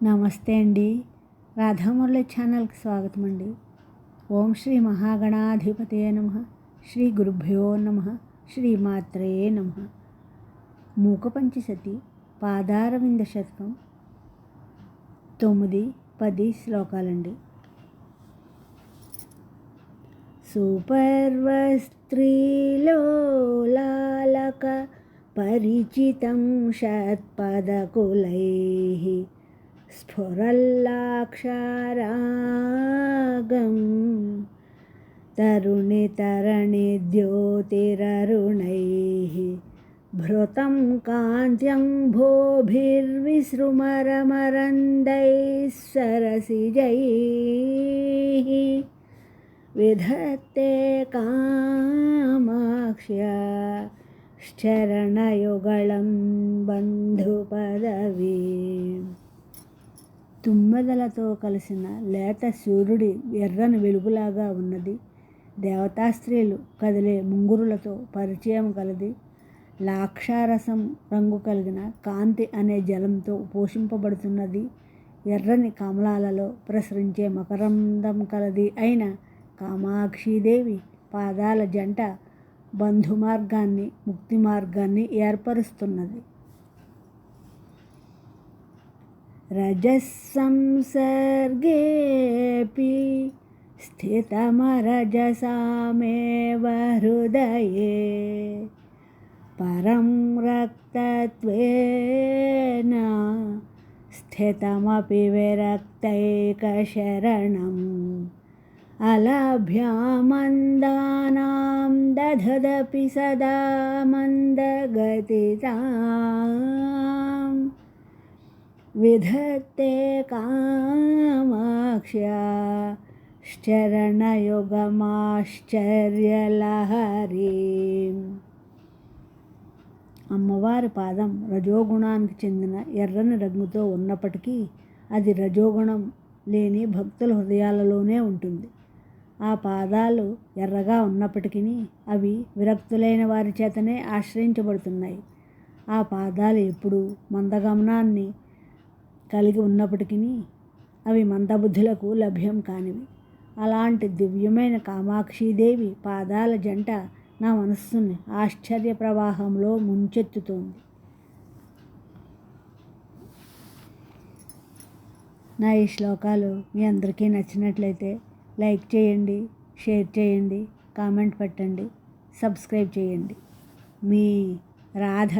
నమస్తే అండి. రాధామురళి ఛానల్కి స్వాగతం అండి. ఓం శ్రీ మహాగణాధిపతయే నమః. శ్రీ గురుభ్యో నమః. శ్రీమాత్రే నమః. మూకపంచశతి పాదారవింద శతకం 9-10 శ్లోకాలండి. సుపర్వస్త్రీలోలాలక పరిచితం షత్పదకులైః స్ఫురల్లాక్షారాగం తరుణితరణిద్యోతిరరుణైః భృతం కాంత్యం భోభిర్విసృమరమరంदैः సరసిజైః విధత్తే కామాక్ష్యా శరణయుగళం బంధుపదవీ. తుమ్మెదలతో కలిసిన లేత సూర్యుడి ఎర్రని వెలుగులాగా ఉన్నది. దేవతాస్త్రీలు కదిలే ముంగురులతో పరిచయం కలది. లాక్షారసం రంగు కలిగిన కాంతి అనే జలంతో పోషింపబడుతున్నది. ఎర్రని కమలాలలో ప్రసరించే మకరందం కలది అయిన కామాక్షీదేవి పాదాల జంట బంధు మార్గాన్ని, ముక్తి మార్గాన్ని ఏర్పరుస్తున్నది. రజస్సంసర్గేపి స్థితమరజసామేవ హృదయే పరం రక్తత్వేన స్థితమపి విరక్తైకశరణం అలభ్యామందానాం దధదపి సదా మందగతితాం విధత్తే కామాక్ష్యా చరణయుగమాశ్చర్యలహరీ. అమ్మవారి పాదం రజోగుణానికి చెందిన ఎర్రని రంగుతో ఉన్నప్పటికీ అది రజోగుణం లేని భక్తుల హృదయాలలోనే ఉంటుంది. ఆ పాదాలు ఎర్రగా ఉన్నప్పటికీ అవి విరక్తులైన వారి చేతనే ఆశ్రయించబడుతున్నాయి. ఆ పాదాలు ఎప్పుడూ మందగమనాన్ని కలిగి ఉన్నప్పటికీ అవి మందబుద్ధులకు లభ్యం కానివి. అలాంటి దివ్యమైన కామాక్షీదేవి పాదాల జంట నా మనస్సుని ఆశ్చర్య ప్రవాహంలో ముంచెత్తుతోంది. నా ఈ శ్లోకాలు మీ అందరికీ నచ్చినట్లయితే లైక్ చేయండి, షేర్ చేయండి, కామెంట్ పెట్టండి, సబ్స్క్రైబ్ చేయండి. మీ రాధ.